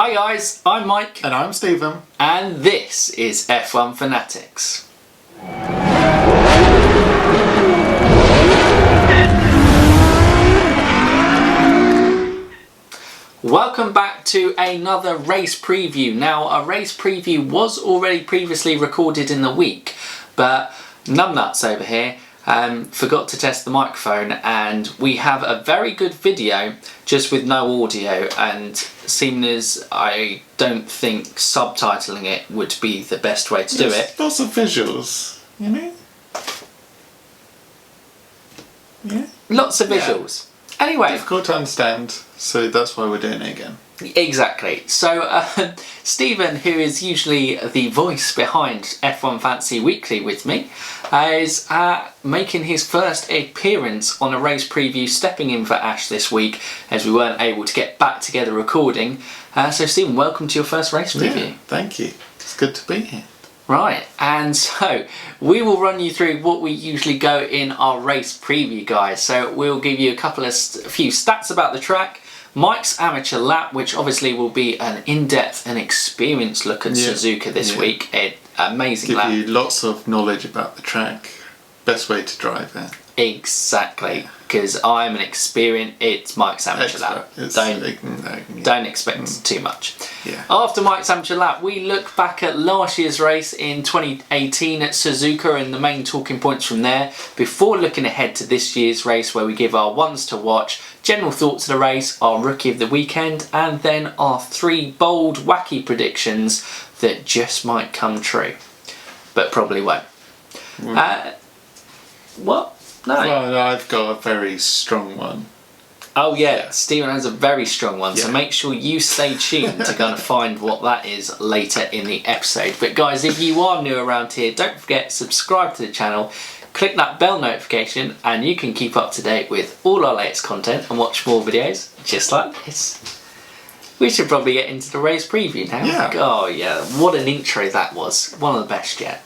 Hi guys, I'm Mike. And I'm Stephen. And this is F1 Fanatics. Welcome back to another race preview. Now, a race preview was already previously recorded in the week, but numbnuts over here forgot to test the microphone, and we have a very good video just with no audio, and seeing as I don't think subtitling it would be the best way to do it. Lots of visuals, you know? Yeah. Lots of visuals. Anyway. Difficult to understand, so that's why we're doing it again. Exactly. So Stephen, who is usually the voice behind F1 Fantasy Weekly with me, is making his first appearance on a race preview, stepping in for Ash this week as we weren't able to get back together recording. So Stephen, welcome to your first race preview. Yeah, thank you. It's good to be here. Right, and so we will run you through what we usually go in our race preview, guys. So we'll give you a few stats about the track, Mike's amateur lap, which obviously will be an in-depth and experienced look at Suzuka this week. Amazing lap. Give you lots of knowledge about the track, best way to drive it. Exactly, because I'm an experienced, it's Mike's amateur lap. Don't expect too much. Yeah. After Mike's amateur lap, we look back at last year's race in 2018 at Suzuka and the main talking points from there, before looking ahead to this year's race, where we give our ones to watch, general thoughts of the race, our rookie of the weekend, and then our 3 bold, wacky predictions that just might come true, but probably won't. What? No. Well, I've got a very strong one. Oh yeah, Stephen has a very strong one, so Yeah. make sure you stay tuned to kind of find what that is later in the episode. But guys, if you are new around here, don't forget, subscribe to the channel, click that bell notification, and you can keep up to date with all our latest content and watch more videos just like this. We should probably get into the race preview now. Yeah. Oh yeah, what an intro that was. One of the best yet.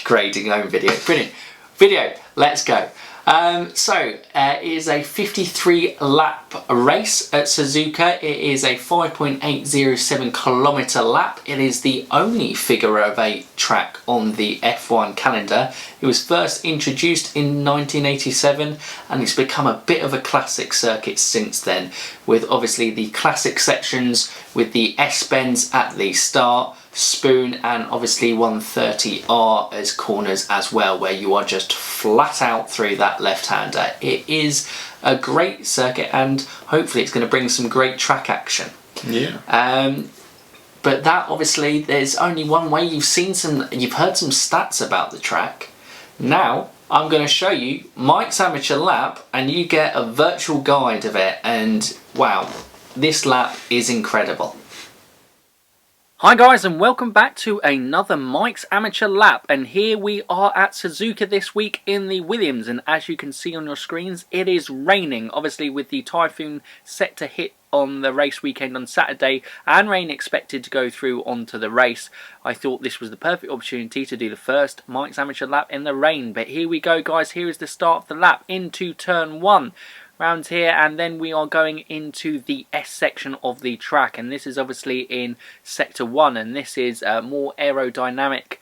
Grading own video. Brilliant. Video, let's go. It is a 53 lap race at Suzuka. It is a 5.807 kilometre lap. It is the only figure of 8 track on the F1 calendar. It was first introduced in 1987 and it's become a bit of a classic circuit since then, with obviously the classic sections with the S-bends at the start, spoon, and obviously 130R as corners as well, where you are just flat out through that left-hander. It is a great circuit and hopefully it's going to bring some great track action. Yeah. But that obviously, there's only one way. You've heard some stats about the track. Now I'm going to show you Mike's amateur lap and you get a virtual guide of it, and wow, this lap is incredible. Hi guys, and welcome back to another Mike's Amateur Lap, and here we are at Suzuka this week in the Williams, and as you can see on your screens, it is raining, obviously with the typhoon set to hit on the race weekend on Saturday and rain expected to go through onto the race. I thought this was the perfect opportunity to do the first Mike's Amateur Lap in the rain, but here we go guys, here is the start of the lap into turn 1. Round here, and then we are going into the S section of the track, and this is obviously in sector 1, and this is more aerodynamically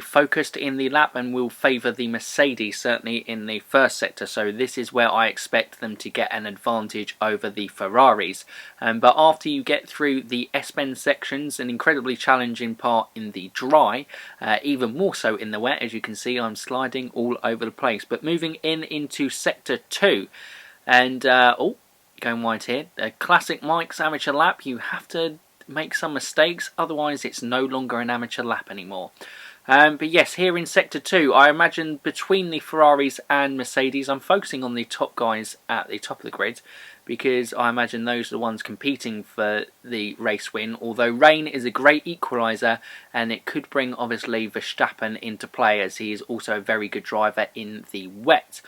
focused in the lap and will favour the Mercedes certainly in the first sector, so this is where I expect them to get an advantage over the Ferraris. But after you get through the S-bend sections, an incredibly challenging part in the dry, even more so in the wet, as you can see I'm sliding all over the place. But moving into sector 2, and going wide here, a classic Mike's amateur lap. You have to make some mistakes, otherwise it's no longer an amateur lap anymore. But yes, here in sector 2, I imagine between the Ferraris and Mercedes, I'm focusing on the top guys at the top of the grid, because I imagine those are the ones competing for the race win, although rain is a great equaliser and it could bring obviously Verstappen into play, as he is also a very good driver in the wet.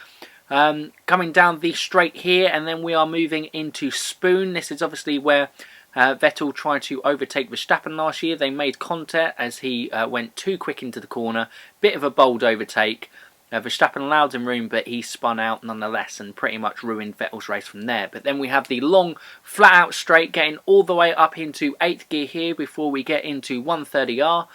Coming down the straight here, and then we are moving into spoon. This is obviously where Vettel tried to overtake Verstappen last year. They made contact as he went too quick into the corner. Bit of a bold overtake. Verstappen allowed him room, but he spun out nonetheless and pretty much ruined Vettel's race from there. But then we have the long, flat-out straight getting all the way up into 8th gear here before we get into 130R.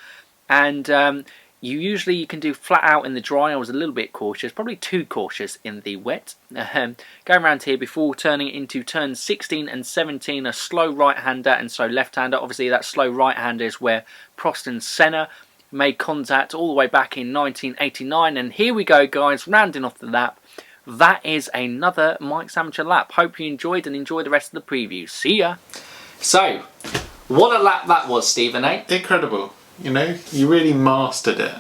And you can do flat out in the dry. I was a little bit cautious, probably too cautious in the wet. Going around here before turning into turn 16 and 17, a slow right-hander and so left-hander. Obviously that slow right-hander is where Prost and Senna made contact all the way back in 1989. And here we go, guys, rounding off the lap. That is another Mike's Amateur lap. Hope you enjoyed and enjoy the rest of the preview. See ya. So, what a lap that was, Stephen, eh? Incredible. You know, you really mastered it.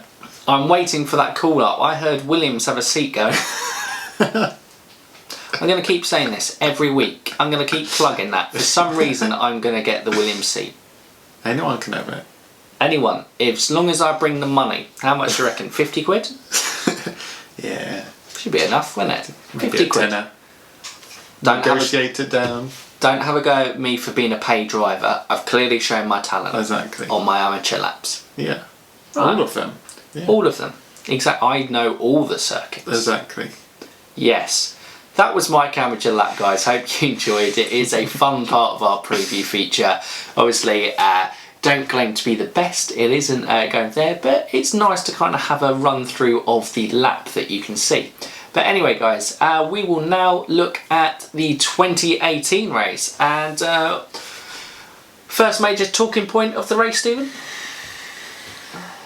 I'm waiting for that call up. I heard Williams have a seat going. I'm going to keep saying this every week. I'm going to keep plugging that. For some reason, I'm going to get the Williams seat. Anyone can have it. Anyone. As long as I bring the money. How much do you reckon? 50 quid? Yeah. Should be enough, wouldn't it? Maybe 50 quid. Tenner. Don't negotiate it down. Don't have a go at me for being a paid driver. I've clearly shown my talent. Exactly. On my amateur laps. Yeah. Right. All of them. Yeah. All of them. Exactly. I know all the circuits. Exactly. Yes. That was my amateur lap, guys. Hope you enjoyed. It is a fun part of our preview feature. Obviously, don't claim to be the best. It isn't going there, but it's nice to kind of have a run through of the lap that you can see. But anyway, guys, we will now look at the 2018 race. And first major talking point of the race, Stephen?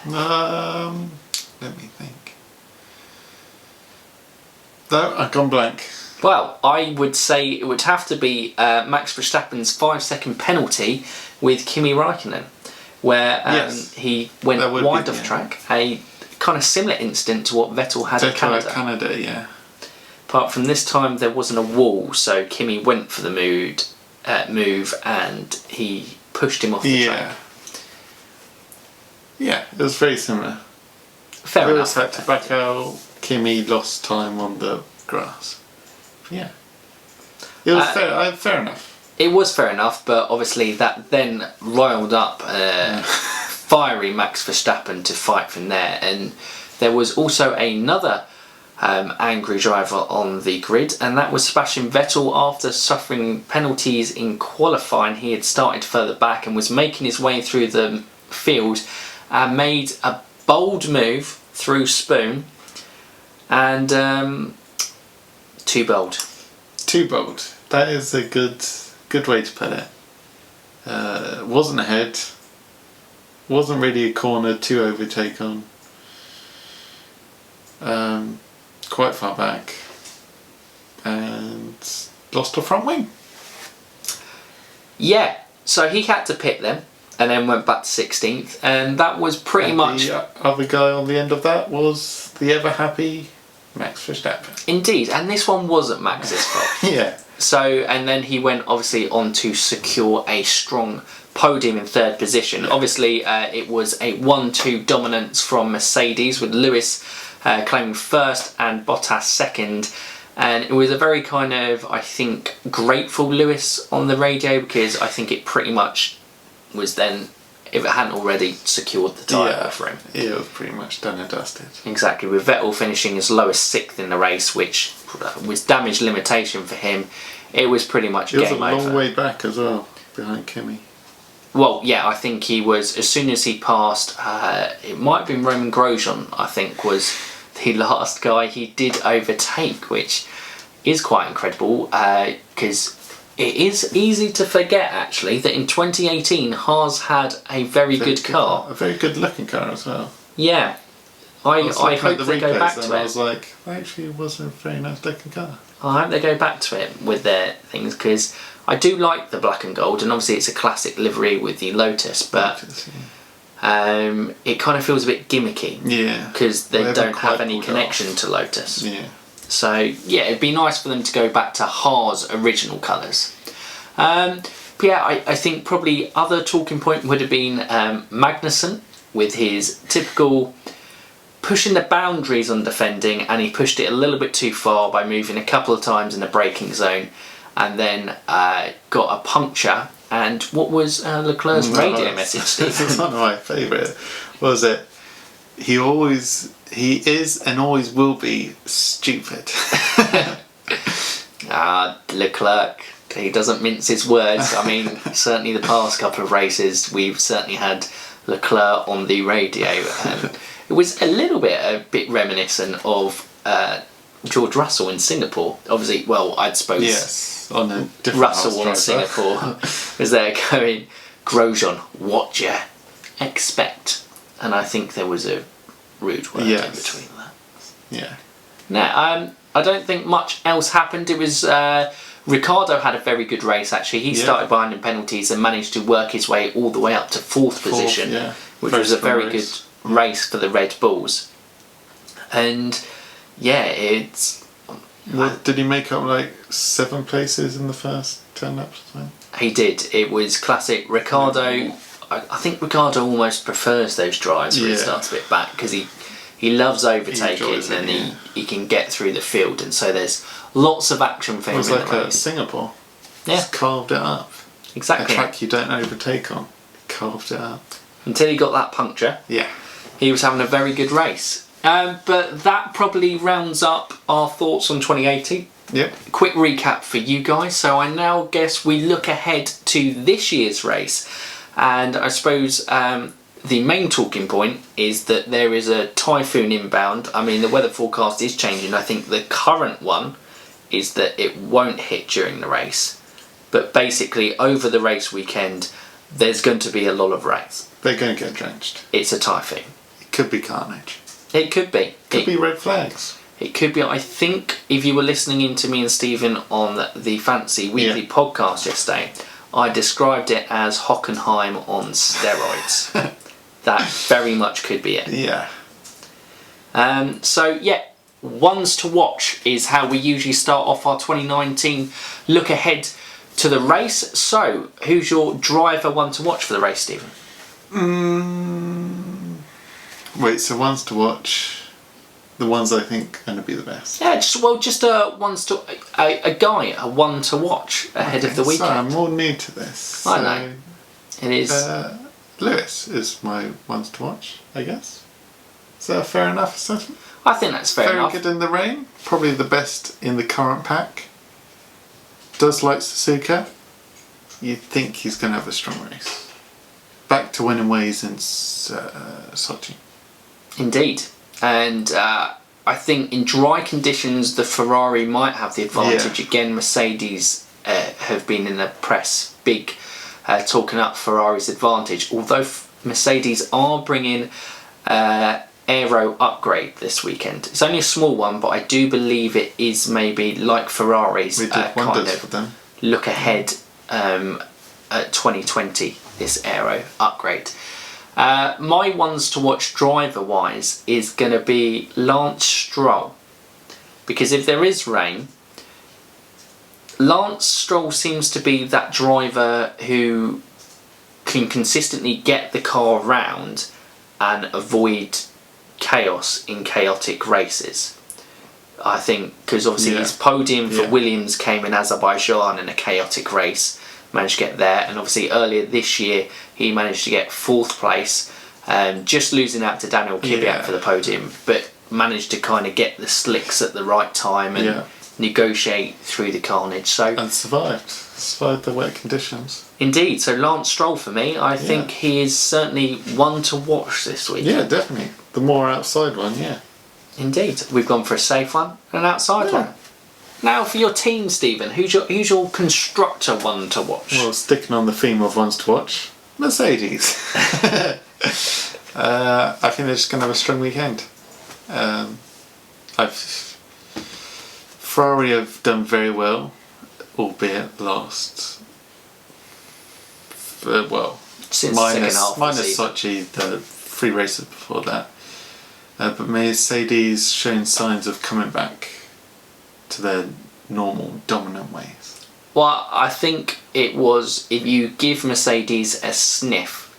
Let me think. No, I've gone blank. Well, I would say it would have to be Max Verstappen's 5-second penalty with Kimi Räikkönen, where Yes. he went That wide be, off yeah. track. A kind of similar incident to what Vettel had at Canada. Canada, yeah. Apart from this time, there wasn't a wall, so Kimi went for the move and he pushed him off the track. Yeah, it was very similar. Fair Lewis enough. had to back out. Kimi lost time on the grass. Yeah. It was fair enough. It was fair enough, but obviously that then riled up fiery Max Verstappen to fight from there. And there was also another angry driver on the grid, and that was Sebastian Vettel. After suffering penalties in qualifying, he had started further back and was making his way through the field and made a bold move through Spoon, and too bold. Too bold. That is a good way to put it. Wasn't ahead. Wasn't really a corner to overtake on. Quite far back. And lost a front wing. Yeah, so he had to pit them and then went back to 16th, and that was pretty much... The other guy on the end of that was the ever happy Max Verstappen. Indeed, and this one wasn't Max's fault. Yeah. So, and then he went obviously on to secure a strong podium in 3rd position. Obviously, it was a 1-2 dominance from Mercedes, with Lewis claiming 1st and Bottas 2nd. And it was a very kind of, I think, grateful Lewis on the radio, because I think it pretty much was then, if it hadn't already, secured the title for him. It was pretty much done and dusted. Exactly, with Vettel finishing as low as 6th in the race, which was damage limitation for him. It was pretty much game over. It was a long way back as well, behind Kimi. Well, yeah, I think he was, as soon as he passed, it might have been Roman Grosjean, I think, was the last guy he did overtake, which is quite incredible, because it is easy to forget, actually, that in 2018 Haas had a very good car. A very good looking car as well. Yeah. I hope they go back to it. I was like, actually it was a very nice looking car. I hope they go back to it with their things, because I do like the black and gold, and obviously it's a classic livery with the Lotus, but it kind of feels a bit gimmicky. Yeah. Because they don't have any connection to Lotus. Yeah. So, yeah, it'd be nice for them to go back to Haas' original colours. But yeah, I think probably other talking point would have been Magnussen, with his typical pushing the boundaries on defending, and he pushed it a little bit too far by moving a couple of times in the braking zone, and then got a puncture. And what was Leclerc's radio message, Steve? This is one of my favourite. What was it? He always He is and always will be stupid. Leclerc, he doesn't mince his words. I mean, certainly the past couple of races, we've certainly had Leclerc on the radio, and it was a bit reminiscent of George Russell in Singapore. Obviously, well, I'd suppose Yes, on a different Russell in Singapore was there going, Grosjean, what you expect? And I think there was a rude word in between that. Yeah. No, I don't think much else happened. It was Ricciardo had a very good race actually. He started behind in penalties and managed to work his way all the way up to fourth position, which was a very good race for the Red Bulls. And it's... did he make up like 7 places in the first 10 laps or something? He did. It was classic Ricciardo. I think Ricciardo almost prefers those drives where he starts a bit back, because he loves overtaking and he can get through the field, and so there's lots of action for him. It was like a Singapore. Just carved it up. Exactly. A track you don't overtake on. Carved it up. Until he got that puncture. Yeah. He was having a very good race. But that probably rounds up our thoughts on 2018. Yep. Quick recap for you guys. So I now guess we look ahead to this year's race. And I suppose the main talking point is that there is a typhoon inbound. I mean, the weather forecast is changing. I think the current one is that it won't hit during the race. But basically, over the race weekend, there's going to be a lot of rain. They're going to get drenched. It's a typhoon. It could be carnage. It could be. Could be red flags. It could be. I think if you were listening in to me and Stephen on the Fancy Weekly podcast yesterday, I described it as Hockenheim on steroids. That very much could be it. Yeah. Ones to watch is how we usually start off our 2019 look ahead to the race. So, who's your driver one to watch for the race, Stephen? Wait, so ones to watch, the ones I think are going to be the best. Yeah, a one to watch ahead of the weekend. So I'm more new to this. I know. It is. Lewis is my ones to watch, I guess. Is that a fair enough assessment? I think that's fair enough. Very good in the rain. Probably the best in the current pack. Does like Suzuka. You'd think he's going to have a strong race. Back to winning ways in Sochi. Indeed. And I think in dry conditions the Ferrari might have the advantage. Again, Mercedes have been in the press big talking up Ferrari's advantage, although Mercedes are bringing aero upgrade this weekend. It's only a small one, but I do believe it is maybe like Ferrari's kind of for them. Look ahead at 2020, this aero upgrade. My ones to watch driver wise is going to be Lance Stroll, because if there is rain, Lance Stroll seems to be that driver who can consistently get the car round and avoid chaos in chaotic races. I think because obviously his podium for Williams came in Azerbaijan in a chaotic race, managed to get there, and obviously earlier this year he managed to get 4th place, just losing out to Daniel Kvyat for the podium, but managed to kind of get the slicks at the right time and negotiate through the carnage. And survived the wet conditions. Indeed, so Lance Stroll for me, I think he is certainly one to watch this week. Yeah, definitely. The more outside one, Indeed, we've gone for a safe one and an outside one. Now for your team, Stephen, who's your constructor one to watch? Well, sticking on the theme of ones to watch, Mercedes. I think they're just going to have a strong weekend. Ferrari have done very well, albeit last. Since the second half minus Sochi, the 3 races before that. But Mercedes showing signs of coming back to their normal dominant ways. Well, I think it was, if you give Mercedes a sniff,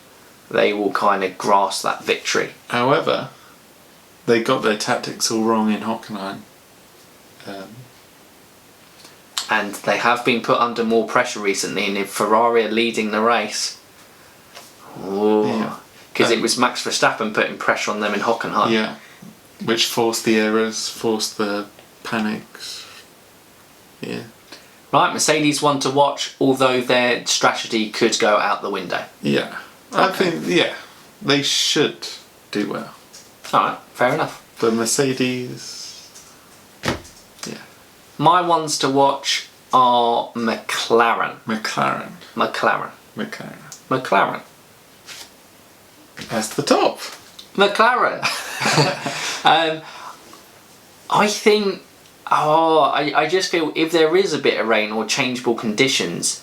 they will kind of grasp that victory. However, they got their tactics all wrong in Hockenheim. And they have been put under more pressure recently, and if Ferrari are leading the race, because it was Max Verstappen putting pressure on them in Hockenheim. Yeah, which forced the errors, forced the panics. Yeah. Right, Mercedes one to watch, although their strategy could go out the window. Yeah. I think, they should do well. Alright, fair enough. But Mercedes, yeah. My ones to watch are McLaren. McLaren. That's the top. McLaren. I think, I just feel if there is a bit of rain or changeable conditions,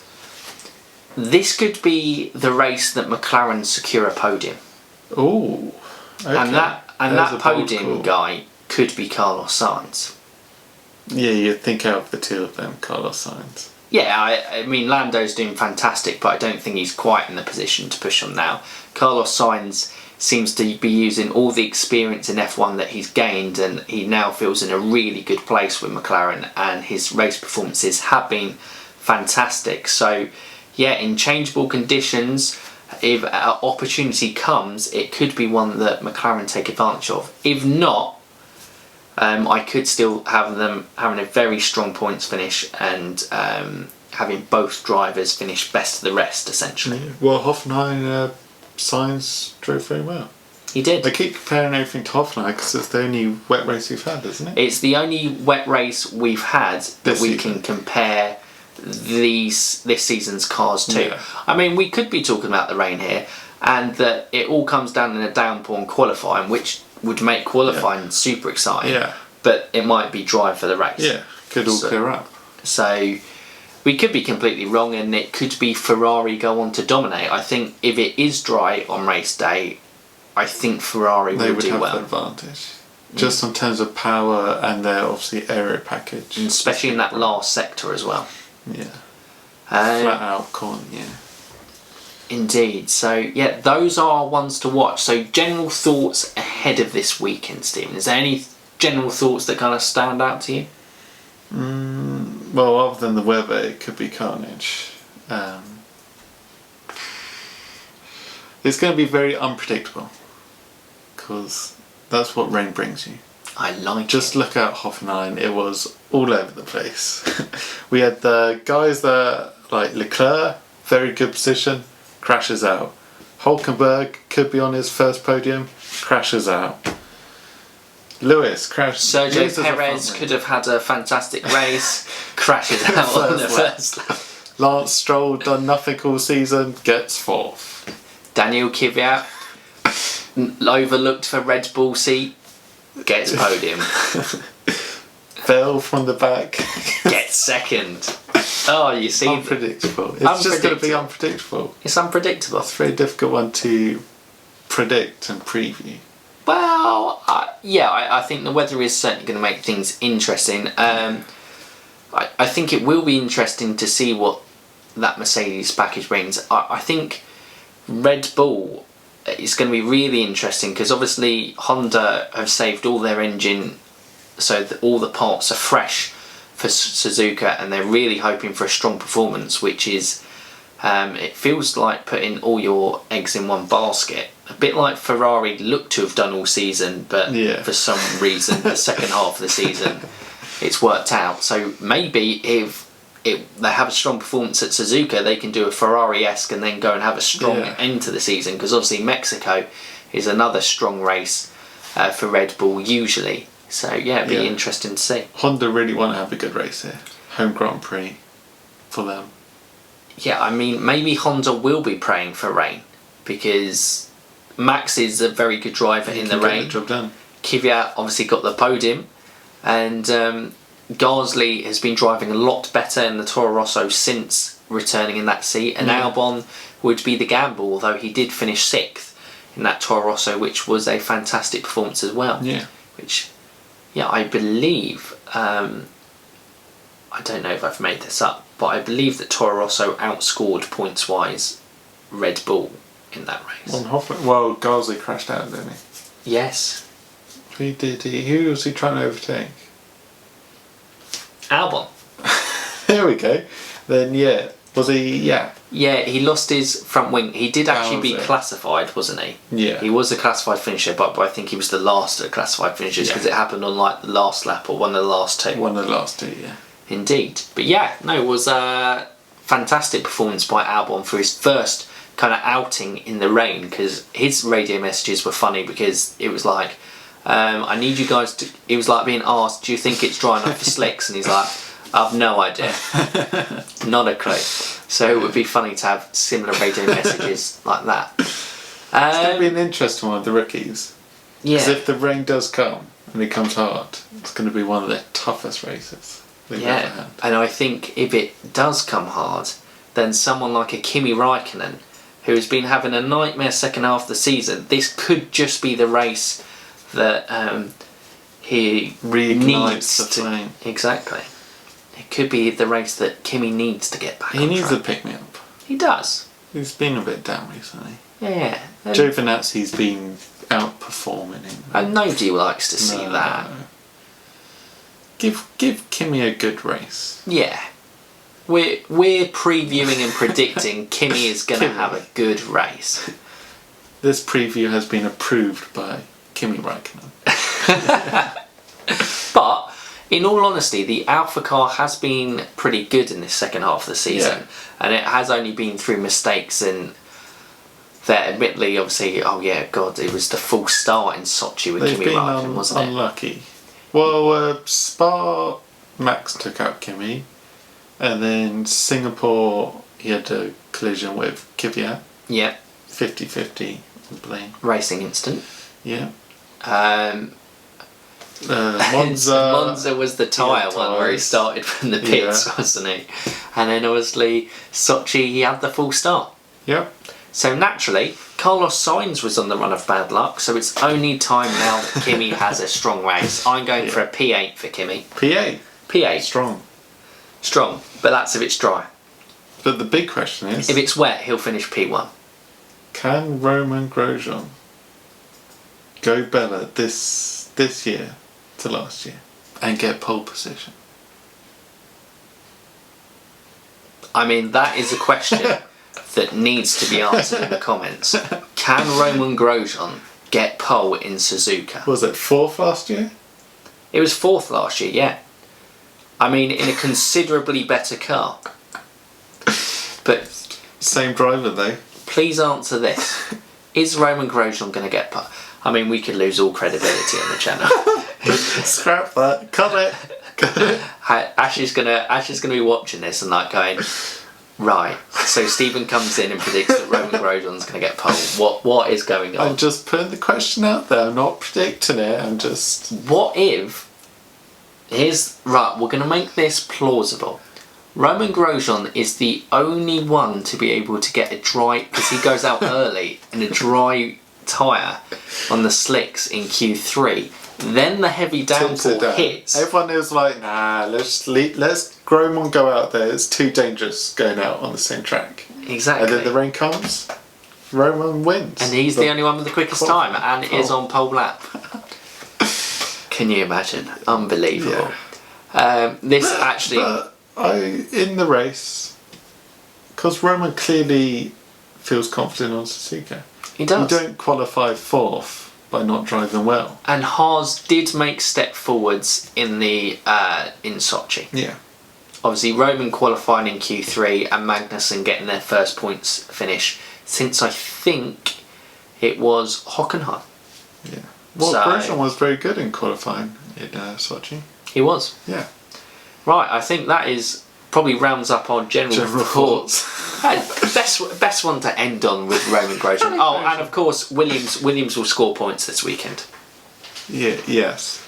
this could be the race that McLaren secure a podium. Ooh. Okay. And that podium guy could be Carlos Sainz. Yeah, you'd think out of the two of them, Carlos Sainz. Yeah, I mean, Lando's doing fantastic, but I don't think he's quite in the position to push on now. Carlos Sainz seems to be using all the experience in F1 that he's gained, and he now feels in a really good place with McLaren, and his race performances have been fantastic. So, yeah, in changeable conditions, if an opportunity comes, it could be one that McLaren take advantage of. If not, I could still have them having a very strong points finish and having both drivers finish best of the rest, essentially. Yeah. Well, Hoffenheim, Sainz drove very well. He did. I keep comparing everything to Hoffenheim because it's the only wet race we've had, isn't it? It's the only wet race we've had that we can compare this season's cars to. Yeah. I mean, we could be talking about the rain here, and that it all comes down in a downpour in qualifying, which would make qualifying super exciting. Yeah. But it might be dry for the race. Yeah, could all clear up. So we could be completely wrong, and it could be Ferrari go on to dominate. I think if it is dry on race day, I think Ferrari will do well. They would have the advantage. Just in terms of power and their obviously aero package. And especially in that last sector as well. Yeah. Flat out corner, yeah. Indeed. So, yeah, those are ones to watch. So, general thoughts ahead of this weekend, Stephen. Is there any general thoughts that kind of stand out to you? Well, other than the weather, it could be carnage. It's going to be very unpredictable because that's what rain brings you. I like Just look at Hoffenheim, it was all over the place. We had the guys that, like Leclerc, very good position, crashes out. Hulkenberg could be on his first podium, crashes out. Lewis crashed. Sergio Perez could have had a fantastic race, crashes out on the first lap. Lance Stroll done nothing all season, gets fourth. Daniel Kvyat overlooked for Red Bull seat, gets podium. Fell from the back, gets second. Oh, you see, unpredictable. It's just going to be unpredictable. It's unpredictable. It's a very difficult one to predict and preview. Well, I think the weather is certainly going to make things interesting. I think it will be interesting to see what that Mercedes package brings. I think Red Bull is going to be really interesting because obviously Honda have saved all their engine so that all the parts are fresh for Suzuka, and they're really hoping for a strong performance, which is it feels like putting all your eggs in one basket, a bit like Ferrari looked to have done all season, but for some reason the second half of the season it's worked out. So maybe if they have a strong performance at Suzuka, they can do a Ferrari-esque and then go and have a strong end to the season, because obviously Mexico is another strong race for Red Bull usually. So it'd be interesting to see. Honda really want to have a good race here. Home Grand Prix for them. Yeah, I mean, maybe Honda will be praying for rain, because Max is a very good driver in the rain. Job done. Kvyat obviously got the podium, and Gasly has been driving a lot better in the Toro Rosso since returning in that seat, and Albon would be the gamble, although he did finish 6th in that Toro Rosso, which was a fantastic performance as well. Yeah. Which, I believe, I don't know if I've made this up, but I believe that Toro Rosso outscored points-wise Red Bull in that race. Well, Gasly crashed out, didn't he? Yes. Who was he trying to overtake? Albon. There we go. Then Was he? Yeah. Yeah, he lost his front wing. He did actually be was it? classified, wasn't he? Yeah. He was a classified finisher, but I think he was the last of the classified finishers because it happened on like the last lap or one of the last two. One of the last two, yeah. Indeed. But yeah, no, it was a fantastic performance by Albon for his first kind of outing in the rain, because his radio messages were funny because it was like, I need you guys to... It was like being asked, do you think it's dry enough for slicks? And he's like, I've no idea. Not a clue. So it would be funny to have similar radio messages like that. It's going to be an interesting one with the rookies. Yeah. Because if the rain does come and it comes hard, it's going to be one of their toughest races they've ever had. And I think if it does come hard, then someone like a Kimi Raikkonen, who has been having a nightmare second half of the season, this could just be the race that he Reignites the flame. Exactly. It could be the race that Kimi needs to get back on He needs track. a pick-me-up. He does. He's been a bit down recently. Yeah. Giovinazzi's been outperforming him. And nobody likes to see that. Give Kimi a good race. Yeah. We're previewing and predicting Kimi is going to have a good race. This preview has been approved by Kimi Raikkonen. But in all honesty, the Alpha car has been pretty good in this second half of the season, and it has only been through mistakes. And that, admittedly, obviously, it was the full start in Sochi with Kimi Raikkonen, wasn't it? Unlucky. Well, Spa, Max took out Kimi, and then Singapore, he had a collision with Kvyat. Yeah. 50-50 blame. Racing incident. Yeah. Monza was the tyre one where he started from the pits, wasn't he? And then obviously Sochi, he had the full start. Yep. So naturally, Carlos Sainz was on the run of bad luck, so it's only time now that Kimi has a strong race. I'm going for a P8 for Kimi. P8. P8. Strong. But that's if it's dry. But the big question is... If it's wet, he'll finish P1. Can Roman Grosjean go better this year to last year and get pole position? I mean, that is a question that needs to be answered in the comments. Can Roman Grosjean get pole in Suzuka? Was it 4th last year? It was 4th last year, yeah. I mean, in a considerably better car. But... Same driver though. Please answer this. Is Roman Grosjean going to get pole? I mean, we could lose all credibility on the channel. Scrap that. Cut it. Ash is gonna be watching this and like going, right. So Stephen comes in and predicts that Roman Grosjean's gonna get pole. What is going on? I'm just putting the question out there. I'm not predicting it. I'm just. What if? We're gonna make this plausible. Roman Grosjean is the only one to be able to get a dry, because he goes out early in a dry tyre on the slicks in Q3. Then the heavy downpour hits. Everyone is like, nah, let's Roman go out there. It's too dangerous going out on the same track. Exactly. And then the rain comes, Roman wins. And he's the only one with the quickest time and is on pole lap. Can you imagine? Unbelievable. Yeah. In the race, because Roman clearly feels confident on Suzuka. He does. You don't qualify 4th by not driving well. And Haas did make step forwards in the in Sochi. Yeah. Obviously, Roman qualifying in Q3 and Magnussen getting their first points finish since I think it was Hockenheim. Yeah. Well, Grosjean was very good in qualifying in Sochi. He was. Yeah. Right, I think that is probably rounds up our general thoughts. Best one to end on with Roman Grosjean. Oh, and of course Williams will score points this weekend. Yeah. Yes.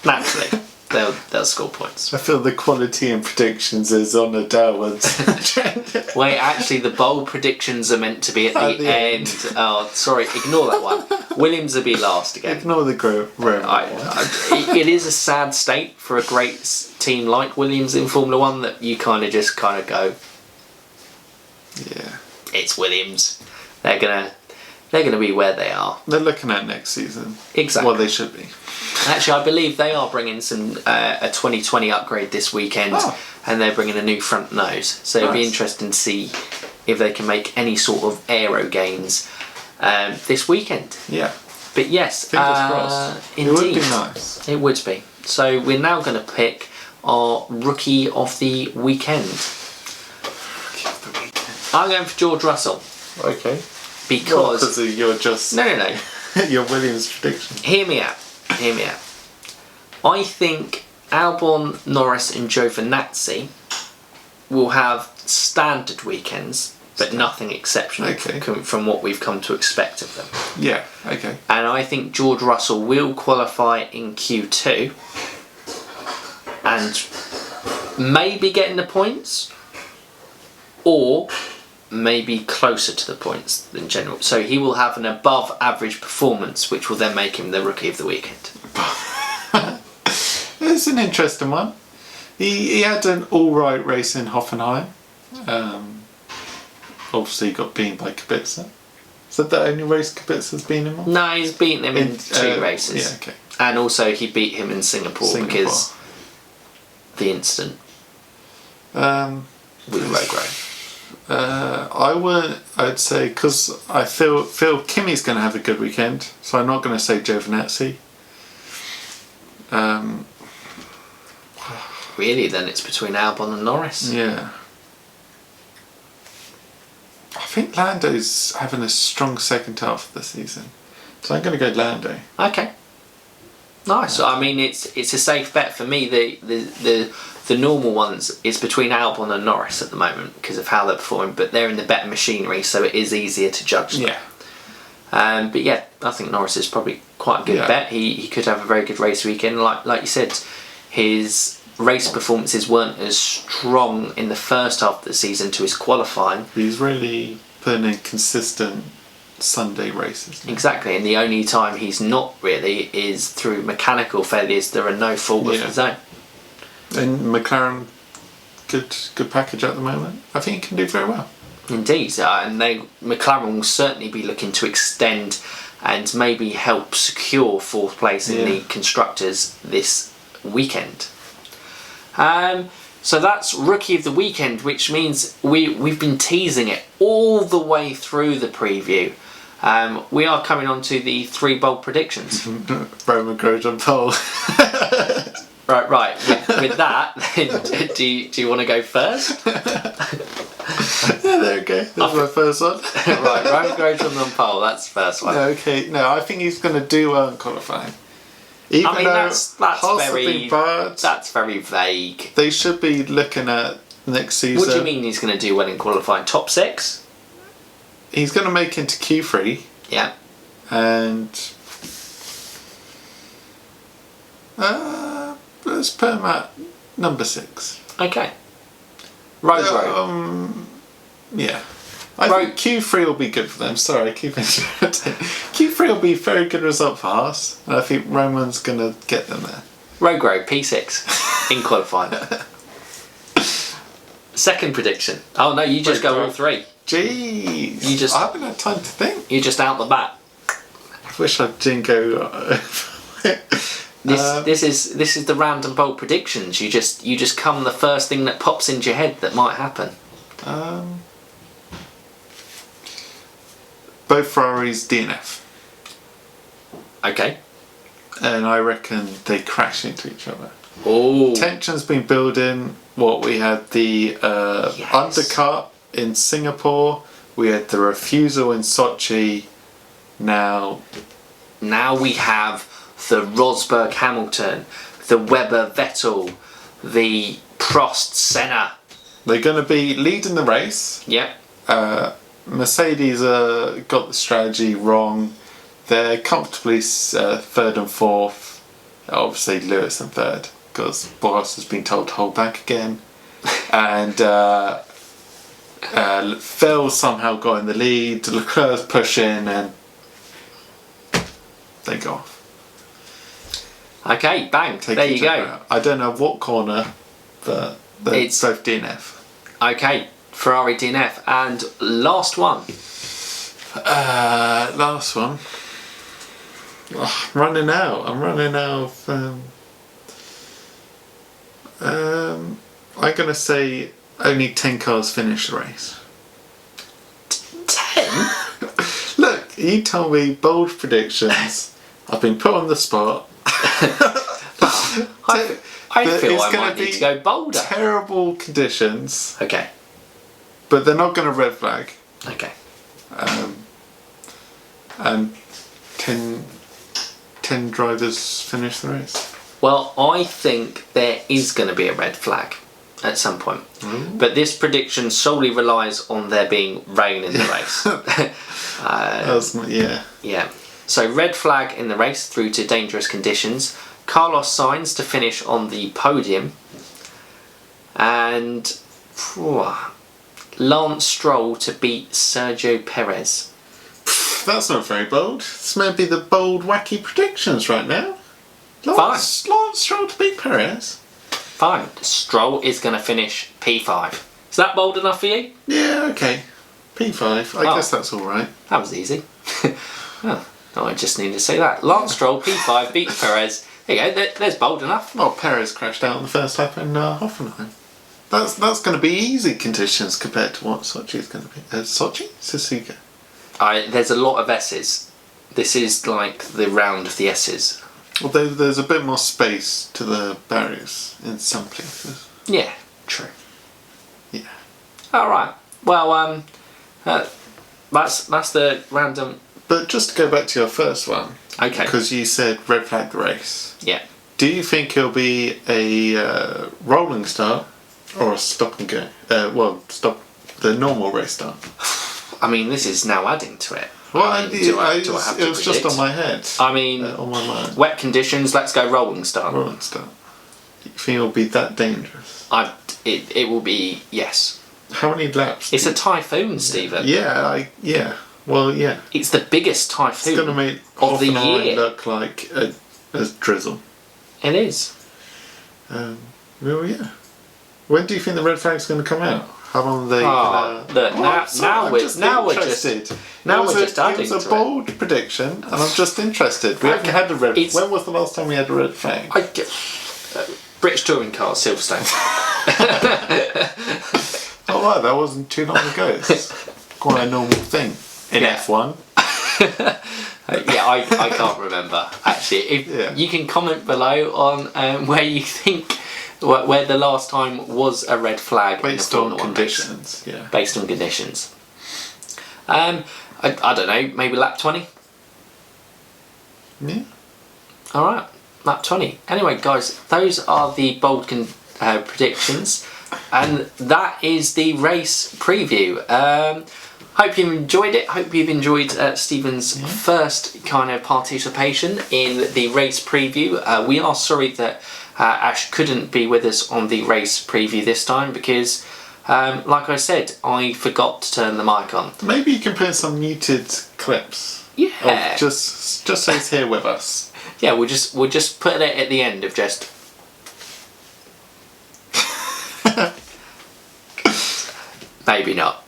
Naturally, they'll score points. I feel the quality in predictions is on a downwards trend. Wait, actually, the bold predictions are meant to be at the end. Oh, sorry, ignore that one. Williams will be last again. Ignore the Roman one. It is a sad state for a great team like Williams in Formula 1 that you kind of go, yeah, it's Williams. They're they're going to be where they are. They're looking at next season. Exactly. Well, they should be. Actually, I believe they are bringing some a 2020 upgrade this weekend, and they're bringing a new front nose. So it'll be interesting to see if they can make any sort of aero gains this weekend. Yeah. But yes, fingers crossed. Indeed, it would be nice. It would be. So we're now going to pick our rookie of the weekend. Rookie of the weekend. I'm going for George Russell. Okay. Because you're just no. your Williams prediction. Hear me out. I think Albon, Norris, and Giovinazzi will have standard weekends, but nothing exceptional from what we've come to expect of them. Yeah. Okay. And I think George Russell will qualify in Q2 and maybe getting the points, or maybe closer to the points than general. So he will have an above average performance, which will then make him the rookie of the weekend. It's an interesting one. He had an alright race in Hoffenheim. Obviously got beaten by Kubica. Is that the only race Kubica's been in? No, he's beaten him in 2 races. Yeah, okay. And also he beat him in Singapore. Because the incident with Road. I'd say, because I feel Kimi's going to have a good weekend, so I'm not going to say Giovinazzi. Really, then it's between Albon and Norris. Yeah. I think Lando's having a strong second half of the season, so I'm going to go Lando. Okay. Nice. I mean, it's a safe bet for me. The normal ones is between Albon and Norris at the moment because of how they're performing, but they're in the better machinery, so it is easier to judge them. Yeah. But yeah, I think Norris is probably quite a good bet. He could have a very good race weekend. Like you said, his race performances weren't as strong in the first half of the season to his qualifying. He's really putting in consistent Sunday races now. Exactly, and the only time he's not really is through mechanical failures. There are no fault of his own. And McLaren, good package at the moment. I think he can do very well. Indeed, and McLaren will certainly be looking to extend and maybe help secure 4th place in the constructors this weekend. So that's rookie of the weekend, which means we've been teasing it all the way through the preview. We are coming on to the 3 bold predictions. Roman goes on pole. Right. With that, do you want to go first? Yeah, there we go. That's my first one. Right, Roman Grosjean on pole. That's the first one. No, I think he's going to do well in qualifying. Even though that's very bad, that's very vague. They should be looking at next season. What do you mean he's going to do well in qualifying? Top 6? He's going to make into Q3. Yeah. And let's put him at number 6. Okay. Road. Yeah. I think Q3 will be good for them. Sorry, I keep interrupting. Q3 will be a very good result for Haas. And I think Roman's going to get them there. Road, P6 in qualifying. Second prediction. Oh no, you just go all 3. Jeez. I haven't had time to think. You just out the bat. I wish I didn't go... This is the random bold predictions. You just come the first thing that pops into your head that might happen. Both Ferraris DNF. Okay. And I reckon they crash into each other. Oh. Tension's been building. We had the undercut in Singapore. We had the refusal in Sochi. Now we have the Rosberg Hamilton, the Webber Vettel, the Prost Senna. They're going to be leading the race. Yep. Mercedes got the strategy wrong. They're comfortably 3rd and 4th. Obviously Lewis in 3rd because Bottas has been told to hold back again. And Phil somehow got in the lead. Leclerc's pushing and they go off. Okay, bang. There you go. I don't know what corner, but it's both DNF. Okay, Ferrari DNF. And last one. Last one. Oh, I'm running out. I'm going to say only 10 cars finish the race. 10? Look, you told me bold predictions. I've been put on the spot. I feel I might need to go bolder. Terrible conditions. Okay. But they're not going to red flag. Okay. And 10 drivers finish the race. Well, I think there is going to be a red flag at some point. Ooh. But this prediction solely relies on there being rain in the race. Yeah. So red flag in the race through to dangerous conditions. Carlos Sainz to finish on the podium. And Lance Stroll to beat Sergio Perez. That's not very bold. This may be the bold, wacky predictions right now. Lance Stroll to beat Perez. Fine. Stroll is going to finish P5. Is that bold enough for you? Yeah, okay. P5. I guess that's alright. That was easy. Oh, I just needed to say that. Lance Stroll, P5, beats Perez. There you go, there's bold enough. Well, Perez crashed out on the first lap in Hoffenheim. That's going to be easy conditions compared to what Sochi is going to be. Sochi? Suzuka. There's a lot of S's. This is like the round of the S's. Although there's a bit more space to the barriers in some places. Yeah, true. Yeah. Alright. Well, that's the random... But just to go back to your first one. Okay. Because you said red flag the race. Yeah. Do you think it'll be a rolling start or a stop and go? Stop the normal race start. I mean, this is now adding to it. Well, it was just on my head. I mean, on my mind. Wet conditions, let's go rolling start. Rolling start. You think it'll be that dangerous? It will be, yes. How many laps? It's a typhoon, Stephen. Yeah. Well, yeah. It's the biggest typhoon it's going to make of the year. Look like a drizzle. It is. Well, yeah. When do you think the red flag's going to come out? How long are they look, now we're just adding to it. It was a bold prediction, and I'm just interested. We haven't had a red. When was the last time we had a red flag? British touring car, Silverstone. Oh wow, that wasn't too long ago. It's quite a normal thing in F1. I can't remember actually. You can comment below on where you think. Where the last time was a red flag based on conditions, yeah. Based on conditions. I don't know, maybe lap 20? Yeah. Alright, lap 20. Anyway, guys, those are the bold predictions, and that is the race preview. Hope you've enjoyed it. Hope you've enjoyed Stephen's first kind of participation in the race preview. We are sorry that Ash couldn't be with us on the race preview this time because, like I said, I forgot to turn the mic on. Maybe you can put some muted clips. Yeah. Just so he's here with us. Yeah, we'll just put it at the end of just. Maybe not.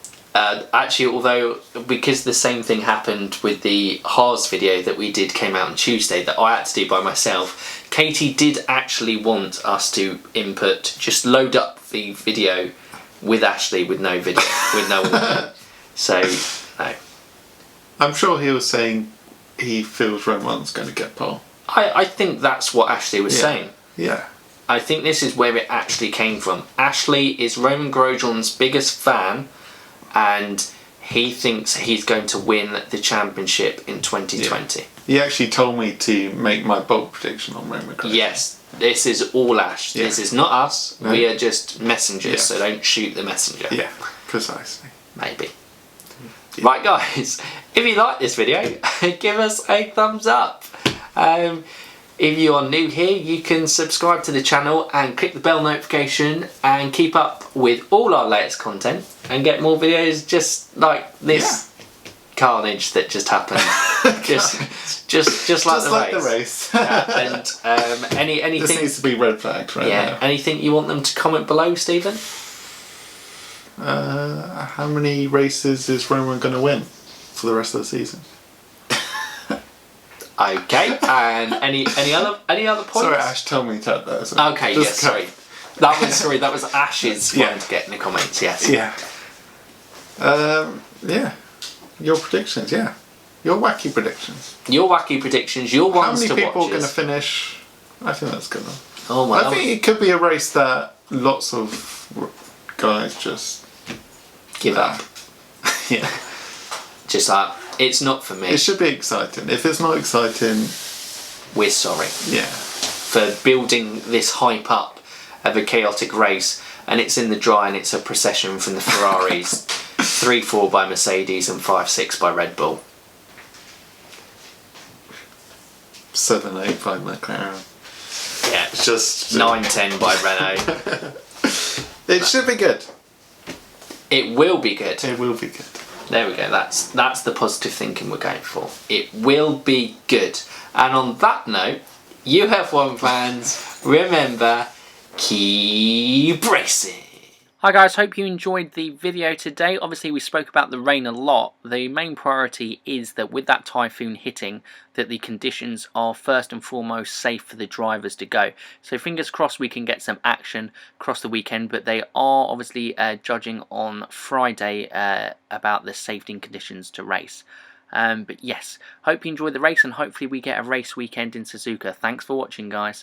Actually, although because the same thing happened with the Haas video that we did came out on Tuesday that I had to do by myself, Katie did actually want us to input, just load up the video with Ashley with no video, with no audio. So, no. I'm sure he was saying he feels Roman's going to get pole. I think that's what Ashley was saying. Yeah. I think this is where it actually came from. Ashley is Roman Grosjean's biggest fan, and he thinks he's going to win the championship in 2020. Yeah. He actually told me to make my bold prediction on Roman Grosjean. Yes, this is all Ash. Yeah. This is not us. No. We are just messengers, so don't shoot the messenger. Yeah, precisely. Maybe. Yeah. Right, guys, if you like this video, give us a thumbs up. If you are new here, you can subscribe to the channel and click the bell notification and keep up with all our latest content and get more videos just like this carnage that just happened. just like the race. And anything. This needs to be red flagged right now. Anything you want them to comment below, Stephen? How many races is Roman going to win? for the rest of the season. Okay, and any other points? Sorry, Ash told me to add that. So Okay, yes, sorry. That was Ash's Yeah. one to get in the comments. Yes. Yeah. Yeah. Your predictions, yeah. Your wacky predictions. Your wacky predictions. Your ones to How many people watch. are going to finish? I think that's good. Oh my! I think it could be a race that lots of guys just give up. Yeah. Just like, it's not for me. It should be exciting. If it's not exciting, We're sorry yeah. for building this hype up of a chaotic race, and it's in the dry, and it's a procession from the Ferraris, 3-4 by Mercedes and 5-6 by Red Bull. 7-8 by McLaren. Yeah, It's just 9-10 by Renault. It should be good. It will be good. It will be good. There we go. That's the positive thinking we're going for. It will be good. And on that note, you F1 fans, remember, keep racing. Hi guys, hope you enjoyed the video today. Obviously we spoke about the rain a lot. The main priority is that with that typhoon hitting, that the conditions are first and foremost safe for the drivers to go. So fingers crossed we can get some action across the weekend, but they are obviously judging on Friday about the safety and conditions to race. But yes, hope you enjoyed the race, and hopefully we get a race weekend in Suzuka. Thanks for watching, guys.